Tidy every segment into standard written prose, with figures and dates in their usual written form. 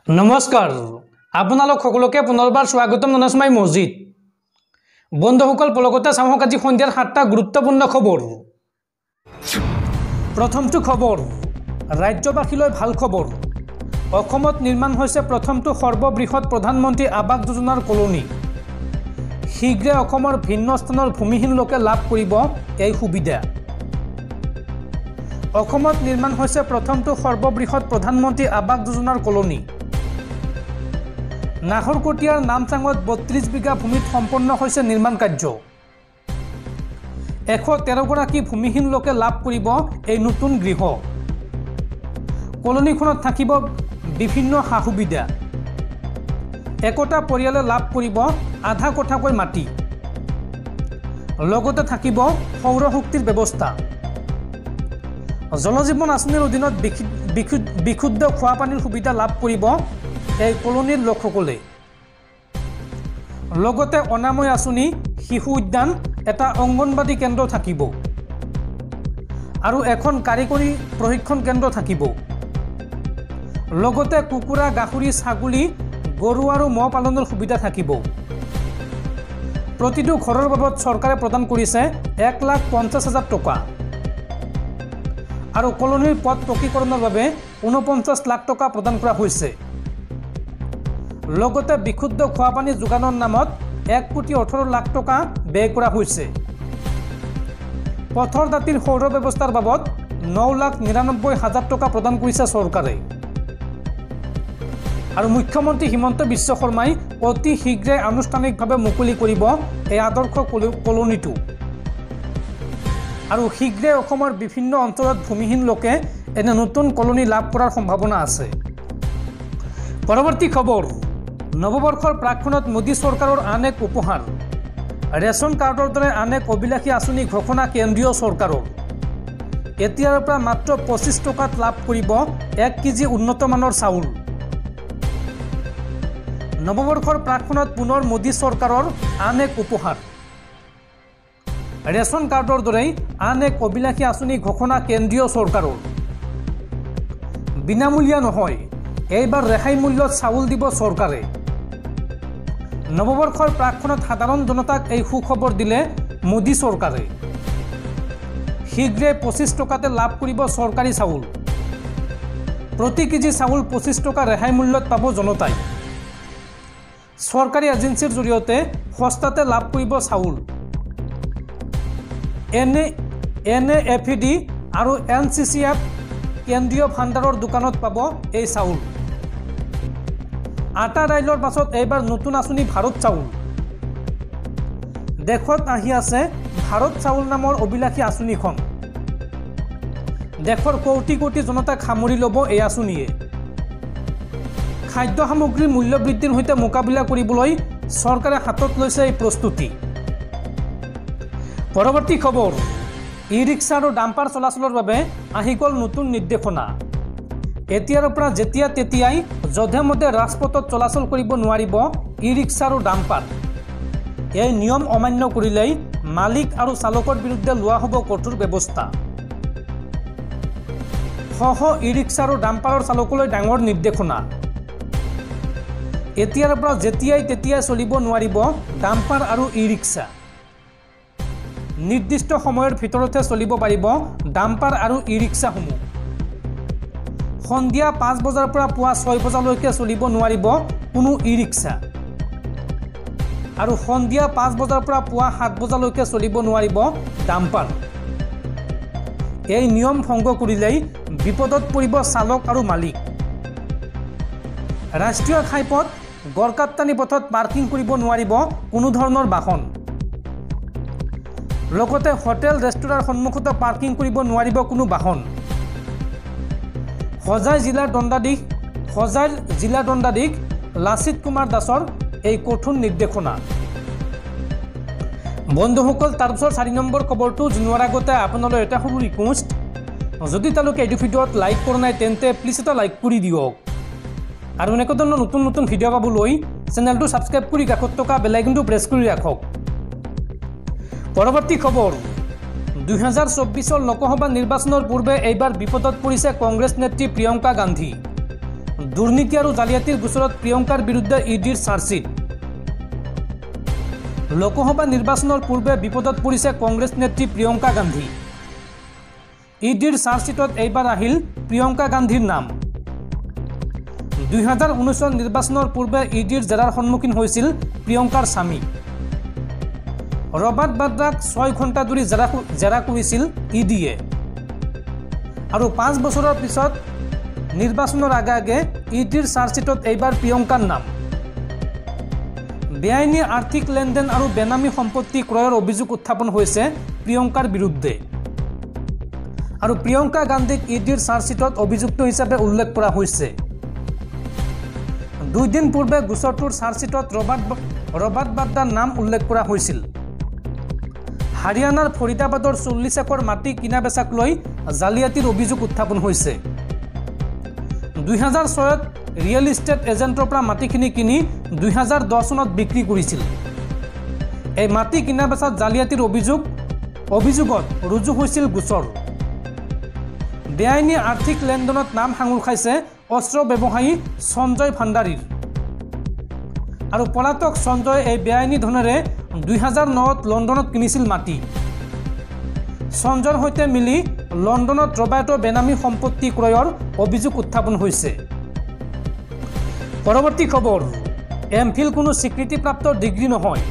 নমস্কাৰ আপোনালোক সকলোকে পুনৰবাৰ স্বাগতম জনাইছো মই মজিদ বন্ধুসকল পলকতে চামক আজি সন্ধিয়াৰ 7টা গুৰুত্বপূৰ্ণ খবৰ প্ৰথমটো খবৰ ৰাজ্যবাসীলৈ ভাল খবৰ অসমত নিৰ্মাণ হৈছে প্ৰথমটো সৰ্ববৃহৎ প্ৰধানমন্ত্ৰী আৱাস যোজনাৰ কলনী শীঘ্ৰে অসমৰ ভিন্ন স্থানৰ ভূমিহীন লোকে লাভ কৰিব এই সুবিধা অসমত নিৰ্মাণ হৈছে প্ৰথমটো সৰ্ববৃহৎ প্ৰধানমন্ত্ৰী আৱাস যোজনাৰ কলনী নাহৰকটীয়াৰ নামচাঙত 32 বিঘা ভূমিত সম্পন্ন হৈছে নিৰ্মাণ কাৰ্য 113 গৰাকী ভূমিহীন লোকে লাভ কৰিব এই নতুন গৃহ কলনীখনত থাকিব বিভিন্ন সা-সুবিধা একোটা পৰিয়ালে লাভ কৰিব আধা কোঠাকৈ মাটি লগতে থাকিব সৌৰ শক্তিৰ ব্যৱস্থা জলজীৱন আঁচনিৰ অধীনত বিশুদ্ধ খোৱা পানীৰ সুবিধা লাভ কৰিব এই কলনীৰ লোকসকলে লগতে অনাময় আঁচনি শিশু উদ্যান এটা অংগনবাদী কেন্দ্ৰ থাকিব আৰু এখন কাৰিকৰী প্ৰশিক্ষণ কেন্দ্ৰ থাকিব লগতে কুকুৰা গাহৰি ছাগলী গৰু আৰু মহ পালনৰ সুবিধা থাকিব প্ৰতিটো ঘৰৰ বাবদ চৰকাৰে প্ৰদান কৰিছে 1,50,000 টকা আৰু কলনীৰ পথ পকীকৰণৰ বাবে 49 লাখ টকা প্ৰদান কৰা হৈছে লগতে বিশুদ্ধ খোৱা পানী যোগানৰ নামত 1,18 লাখ টকা ব্যয় কৰা হৈছে পথৰ দাঁতিৰ সৌৰ ব্যৱস্থাৰ বাবদ 9,99,000 টকা প্ৰদান কৰিছে চৰকাৰে আৰু মুখ্যমন্ত্ৰী হিমন্ত বিশ্ব শৰ্মাই অতি শীঘ্ৰে আনুষ্ঠানিকভাৱে মুকলি কৰিব এই আদৰ্শ কলনীটো আৰু শীঘ্ৰে অসমৰ বিভিন্ন অঞ্চলত ভূমিহীন লোকে এনে নতুন কলনী লাভ কৰাৰ সম্ভাৱনা আছে পৰৱৰ্তী খবৰ নৱবৰ্ষৰ প্ৰাক্ষণত মোদী চৰকাৰৰ আন এক উপহাৰ ৰেচন কাৰ্ডৰ দৰে আন এক অভিলাষী আঁচনি ঘোষণা কেন্দ্ৰীয় চৰকাৰৰ এতিয়াৰ পৰা মাত্ৰ 25 টকাত লাভ কৰিব 1 কেজি উন্নতমানৰ চাউল নৱবৰ্ষৰ প্ৰাক্ষণত পুনৰ মোদী চৰকাৰৰ আন এক উপহাৰ ৰেচন কাৰ্ডৰ দৰে আন এক অভিলাষী আঁচনি ঘোষণা কেন্দ্ৰীয় চৰকাৰৰ বিনামূলীয়া নহয় এইবাৰ ৰেহাই মূল্যত চাউল দিব চৰকাৰে নৱবৰ্ষৰ প্ৰাক্ষণত সাধাৰণ জনতাক এই সুখবৰ দিলে মোদী চৰকাৰে শীঘ্ৰে 25 টকাতে লাভ কৰিব চৰকাৰী চাউল প্ৰতি কেজি চাউল 25 টকা ৰেহাই মূল্যত পাব জনতাই চৰকাৰী এজেন্সিৰ জৰিয়তে সস্তাতে লাভ কৰিব চাউল NAFED আৰু NCCF কেন্দ্ৰীয় ভাণ্ডাৰৰ দোকানত পাব এই চাউল আটা দাইলৰ পাছত এইবাৰ নতুন আঁচনি ভাৰত চাউল দেশত আহি আছে ভাৰত চাউল নামৰ অভিলাষী আঁচনিখন দেশৰ কোটি কোটি জনতাক সামৰি ল'ব এই আঁচনিয়ে খাদ্য সামগ্ৰীৰ মূল্য বৃদ্ধিৰ সৈতে মোকাবিলা কৰিবলৈ চৰকাৰে হাতত লৈছে এই প্ৰস্তুতি পৰৱৰ্তী খবৰ ই-ৰিক্সা আৰু ডাম্পাৰ চলাচলৰ বাবে আহি গ'ল নতুন নিৰ্দেশনা এতিয়াৰ পৰা যেতিয়া তেতিয়াই যধে মধে ৰাজপথত চলাচল কৰিব নোৱাৰিব ই-ৰিক্সা আৰু ডাম্পাৰ এই নিয়ম অমান্য কৰিলেই মালিক আৰু চালকৰ বিৰুদ্ধে লোৱা হ'ব কঠোৰ ব্যৱস্থা ই-ৰিক্সা আৰু ডাম্পাৰৰ চালকলৈ ডাঙৰ নিৰ্দেশনা এতিয়াৰ পৰা যেতিয়াই তেতিয়াই চলিব নোৱাৰিব ডাম্পাৰ আৰু ই-ৰিক্সা নিৰ্দিষ্ট সময়ৰ ভিতৰতে চলিব পাৰিব ডাম্পাৰ আৰু ই-ৰিক্সাসমূহ সন্ধিয়া 5 বজাৰ পৰা পুৱা 6 বজালৈকে চলিব নোৱাৰিব কোনো ই-ৰিক্সা আৰু সন্ধিয়া 5 বজাৰ পৰা পুৱা 7 বজালৈকে চলিব নোৱাৰিব ডাম্পাৰ এই নিয়ম ভংগ কৰিলেই বিপদত পৰিব চালক আৰু মালিক ৰাষ্ট্ৰীয় ঘাইপথ গড়কাপ্তানি পথত পাৰ্কিং কৰিব নোৱাৰিব কোনো ধৰণৰ বাহন লগতে হোটেল ৰেষ্টুৰাৰ সন্মুখত পাৰ্কিং কৰিব নোৱাৰিব কোনো বাহন হোজাই জিলা দণ্ডাধীশ লাচিত কুমাৰ দাসৰ এই কঠোৰ নিৰ্দেশনা বন্ধুসকল তাৰপিছত 4 নম্বৰ খবৰটো জনোৱাৰ আগতে আপোনালৈ এটা সৰু ৰিকুৱেষ্ট যদি তেওঁলোকে এই ভিডিঅ'ত লাইক কৰা নাই তেন্তে প্লিজ এটা লাইক কৰি দিয়ক আৰু এনেকুৱা ধৰণৰ নতুন নতুন ভিডিঅ' পাবলৈ চেনেলটো ছাবস্ক্ৰাইব কৰি কাষত থকা বেল আইকনটো প্ৰেছ কৰি ৰাখক পৰৱৰ্তী খবৰ 2024 লোকসভা নিৰ্বাচনৰ পূৰ্বে এইবাৰ বিপদত পৰিছে কংগ্ৰেছ নেত্ৰী প্ৰিয়ংকা গান্ধী দুৰ্নীতি আৰু জালিয়াতিৰ গোচৰত প্ৰিয়ংকাৰ বিৰুদ্ধে ইডিৰ চাৰ্জশ্বিট। লোকসভা নিৰ্বাচনৰ পূৰ্বে বিপদত পৰিছে কংগ্ৰেছ নেত্ৰী প্ৰিয়ংকা গান্ধী। ইডিৰ চাৰ্জশ্বিটত এইবাৰ আহিল প্ৰিয়ংকা গান্ধীৰ নাম। 2019 নিৰ্বাচনৰ পূৰ্বে ইডিৰ জেৰাৰ সন্মুখীন হৈছিল প্ৰিয়ংকাৰ স্বামী। ৰবাৰ্ট বাদ্ৰাক 6 ঘণ্টা ধৰি জেৰা কৰিছিল ইডিয়ে। আৰু 5 বছৰৰ পিছত নিৰ্বাচনৰ আগে ইডিৰ চাৰ্জশ্বিটত এইবাৰ প্ৰিয়ংকাৰ নাম। বেআইনী আৰ্থিক লেনদেন আৰু বেনামী সম্পত্তি ক্ৰয়ৰ অভিযোগ উত্থাপন হৈছে প্ৰিয়ংকাৰ বিৰুদ্ধে। আৰু প্ৰিয়ংকা গান্ধীক ইডিৰ চাৰ্জশ্বিটত অভিযুক্ত হিচাপে উল্লেখ কৰা হৈছে। 2 দিন পূৰ্বে গোচৰটোৰ চাৰ্জশ্বিটত ৰবাৰ্ট বাদ্ৰাৰ নাম উল্লেখ কৰা হৈছিল। হাৰিয়ানাৰ ফৰিদাবাদৰ 40 একৰ মাটি কিনা বেচাক লৈ জালিয়াতিৰ অভিযোগ উত্থাপন হৈছে। 2006ত ৰিয়েল ইষ্টেট এজেণ্টৰ পৰা মাটিখিনি কিনি 2010 চনত বিক্ৰী কৰিছিল। এই মাটি কিনা বেচাত জালিয়াতিৰ অভিযোগত ৰুজু হৈছিল গোচৰ। বেআইনী আৰ্থিক লেনদেনত নাম সাঙুৰ খাইছে অস্ত্ৰ ব্যৱসায়ী সঞ্জয় ভাণ্ডাৰীৰ। আৰু পলাতক সঞ্জয় এই বেআইনী ধনেৰে 2009ত লণ্ডনত কিনিছিল মাটি। সঞ্জয়ৰ সৈতে মিলি লণ্ডনত ৰবাৰ্টৰ বেনামী সম্পত্তি ক্ৰয়ৰ অভিযোগ উত্থাপন হৈছে। পৰৱৰ্তী খবৰ, এমফিল কোনো স্বীকৃতিপ্ৰাপ্ত ডিগ্ৰী নহয়।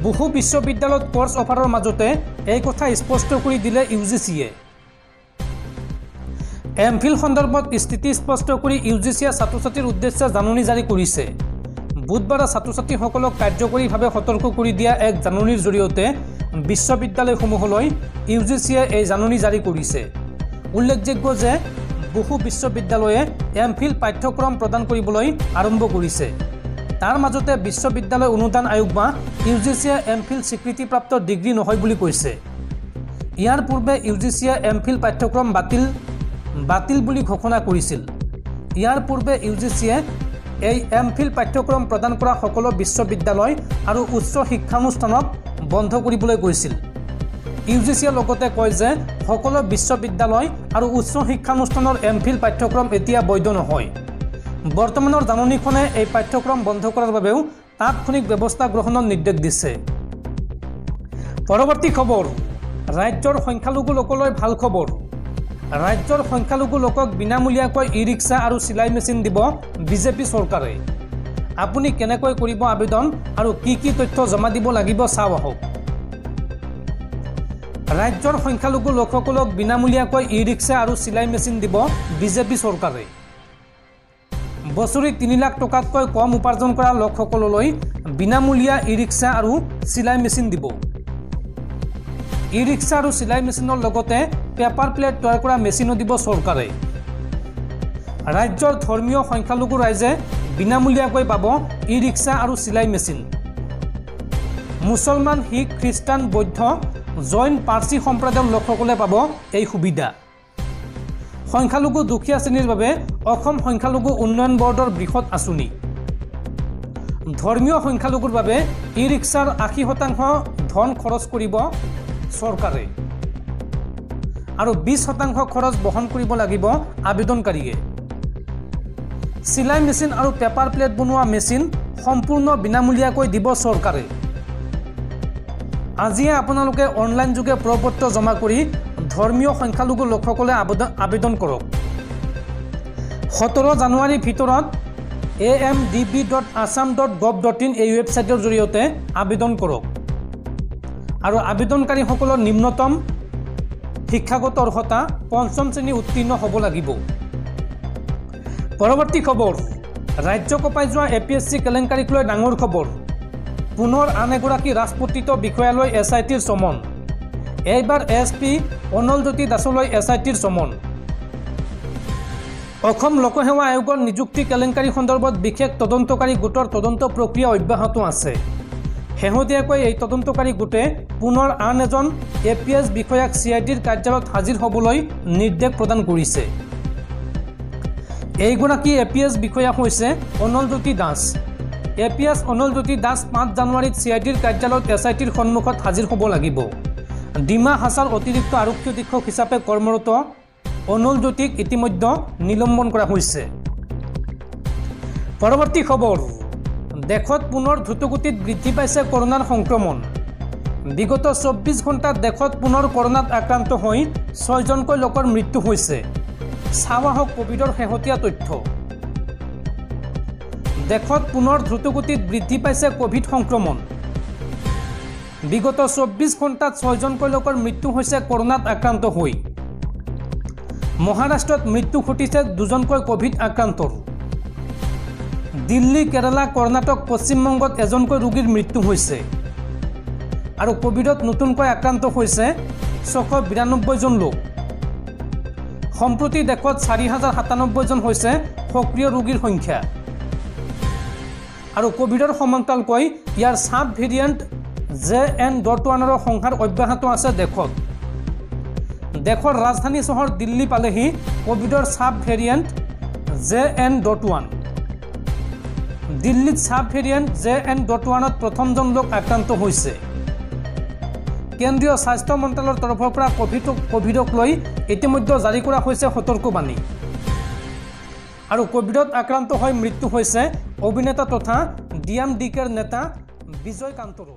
বহু বিশ্ববিদ্যালয়ত কোৰ্ছ অফাৰৰ মাজতে এই কথা স্পষ্ট কৰি দিলে ইউজিচিয়ে। এমফিল সন্দৰ্ভত স্থিতি স্পষ্ট কৰি ইউজিচিয়ে ছাত্ৰ ছাত্ৰীৰ উদ্দেশ্যে জাননী জাৰি কৰিছে। বুধবাৰে ছাত্ৰ ছাত্ৰীসকলক কাৰ্যকৰীভাৱে সতৰ্ক কৰি দিয়া এক জাননীৰ জৰিয়তে বিশ্ববিদ্যালয়সমূহলৈ ইউজিচিয়ে এই জাননী জাৰি কৰিছে। উল্লেখযোগ্য যে বহু বিশ্ববিদ্যালয়ে এমফিল পাঠ্যক্ৰম প্ৰদান কৰিবলৈ আৰম্ভ কৰিছে। তাৰ মাজতে বিশ্ববিদ্যালয় অনুদান আয়োগ বা ইউজিচিয়ে এমফিল স্বীকৃতিপ্ৰাপ্ত ডিগ্ৰী নহয় বুলি কৈছে। ইয়াৰ পূৰ্বে ইউজিচিয়ে এমফিল পাঠ্যক্ৰম বাতিল বুলি ঘোষণা কৰিছিল। ইয়াৰ পূৰ্বে ইউজিচিয়ে এই এমফিল পাঠ্যক্ৰম প্ৰদান কৰা সকলো বিশ্ববিদ্যালয় আৰু উচ্চ শিক্ষানুষ্ঠানক বন্ধ কৰিবলৈ কৈছিল। ইউজিচিয়ে লগতে কয় যে সকলো বিশ্ববিদ্যালয় আৰু উচ্চ শিক্ষানুষ্ঠানৰ এমফিল পাঠ্যক্ৰম এতিয়া বৈধ নহয়। বৰ্তমানৰ জাননীখনে এই পাঠ্যক্ৰম বন্ধ কৰাৰ বাবেও তাৎক্ষণিক ব্যৱস্থা গ্ৰহণৰ নিৰ্দেশ দিছে। পৰৱৰ্তী খবৰ, ৰাজ্যৰ সংখ্যালঘু লোকলৈ ভাল খবৰ। ৰাজ্যৰ সংখ্যালঘু লোকক বিনামূলীয়াকৈ ই-ৰিক্সা আৰু চিলাই মেচিন দিব বিজেপি চৰকাৰে। আপুনি কেনেকৈ কৰিব আবেদন আৰু কি তথ্য জমা দিব লাগিব চাওঁ আহক। ৰাজ্যৰ সংখ্যালঘু লোকসকলক বিনামূলীয়াকৈ ই-ৰিক্সা আৰু চিলাই মেচিন দিব বিজেপি চৰকাৰে। বছৰি 3 লাখ টকাতকৈ কম উপাৰ্জন কৰা লোকসকললৈ বিনামূলীয়া ই-ৰিক্সা আৰু চিলাই মেচিন দিব। ই-ৰিক্সা আৰু চিলাই মেচিনৰ লগতে পেপাৰ প্লেট তৈয়াৰ কৰা মেচিনো দিব চৰকাৰে। ৰাজ্যৰ ধৰ্মীয় সংখ্যালঘু ৰাইজে বিনামূলীয়াকৈ পাব ই-ৰিক্সা আৰু চিলাই মেচিন। মুছলমান, শিখ, খ্ৰীষ্টান, বৌদ্ধ, জৈন, পাৰ্চী সম্প্ৰদায়ৰ লোকসকলে পাব এই সুবিধা। সংখ্যালঘু দুখীয়া শ্ৰেণীৰ বাবে অসম সংখ্যালঘু উন্নয়ন বৰ্ডৰ বৃহৎ আঁচনি। ধৰ্মীয় সংখ্যালঘুৰ বাবে ই-ৰিক্সাৰ 80% ধন খৰচ কৰিব চৰকাৰে আৰু 20% খৰচ বহন কৰিব লাগিব আবেদনকাৰীয়ে। চিলাই মেচিন আৰু পেপাৰ প্লেট বনোৱা মেচিন সম্পূৰ্ণ বিনামূলীয়াকৈ দিব চৰকাৰে। আজিয়ে আপোনালোকে অনলাইন যোগে প্ৰপত্ৰ জমা কৰি ধৰ্মীয় সংখ্যালঘু লোকসকলে আবেদন কৰক। 17 জানুৱাৰীৰ ভিতৰত amdb.assam.gov.in এই ৱেবছাইটৰ জৰিয়তে আবেদন কৰক আৰু আবেদনকাৰীসকলৰ নিম্নতম শিক্ষাগত অৰ্হতা 5ম শ্ৰেণী উত্তীৰ্ণ হ'ব লাগিব। পৰৱৰ্তী খবৰ, ৰাজ্য কঁপাই যোৱা APSC কেলেংকাৰীক লৈ ডাঙৰ খবৰ। পুনৰ আন এগৰাকী ৰাজপত্ৰিত বিষয়ালৈ SITৰ চমন। এইবাৰ SP অনলজ্যোতি দাসলৈ SITৰ চমন। অসম লোকসেৱা আয়োগৰ নিযুক্তি কেলেংকাৰী সন্দৰ্ভত বিশেষ তদন্তকাৰী গোটৰ তদন্ত প্ৰক্ৰিয়া অব্যাহত আছে। শেহতীয়াকৈ এই তদন্তকাৰী গোটে পুনৰ আন এজন APS বিষয়াক CIDৰ কাৰ্যালয়ত হাজিৰ হ'বলৈ নিৰ্দেশ প্ৰদান কৰিছে। এইগৰাকী APS বিষয়া হৈছে অনলজ্যোতি দাস। APS অনলজ্যোতি দাস 5 জানুৱাৰীত CIDৰ কাৰ্যালয়ত SITৰ সন্মুখত হাজিৰ হ'ব লাগিব। ডিমা হাছাৰ অতিৰিক্ত আৰক্ষী অধীক্ষক হিচাপে কৰ্মৰত অনলজ্যোতিক ইতিমধ্যে নিলম্বন কৰা হৈছে। পৰৱৰ্তী খবৰ দেশত পুনৰ দ্ৰুতগতিত বৃদ্ধি পাইছে কৰোনাৰ সংক্ৰমণ বিগত 24 ঘণ্টাত দেশত পুনৰ কৰোনাত আক্ৰান্ত হৈ 6জনকৈ লোকৰ মৃত্যু হৈছে চাৱাহক কোভিডৰ শেহতীয়া তথ্য দেশত পুনৰ দ্ৰুতগতিত বৃদ্ধি পাইছে কোভিড সংক্ৰমণ বিগত 24 ঘণ্টাত 6জনকৈ লোকৰ মৃত্যু হৈছে কৰোনাত আক্ৰান্ত হৈ মহাৰাষ্ট্ৰত মৃত্যু ঘটিছে 2জনকৈ কোভিড আক্ৰান্তৰ দিল্লী কেৰালা কৰ্ণাটক পশ্চিমবংগত এজনকৈ ৰোগীৰ মৃত্যু হৈছে আৰু কোভিডত নতুনকৈ আক্ৰান্ত হৈছে 692 জন লোক সম্প্ৰতি দেশত 4097 জন হৈছে সক্ৰিয় ৰোগীৰ সংখ্যা আৰু কোভিডৰ সমান্তৰালকৈ ইয়াৰ সাব ভেৰিয়েণ্ট JN.1 সংহাৰ অব্যাহত আছে দেশত দেশৰ ৰাজধানী চহৰ দিল্লী পালেহি কোভিডৰ সাব ভেৰিয়েণ্ট JN.1 দিল্লীত সাব ভেৰিয়েণ্ট JN.1ত প্ৰথমজন লোক আক্ৰান্ত হৈছে কেন্দ্ৰীয় স্বাস্থ্য মন্ত্ৰালয়ৰ তৰফৰ পৰা কোভিডক লৈ ইতিমধ্যে জাৰি কৰা হৈছে সতৰ্কবাণী আৰু কোভিডত আক্ৰান্ত হৈ মৃত্যু হৈছে অভিনেতা তথা DMDKৰ নেতা বিজয় কান্তৰো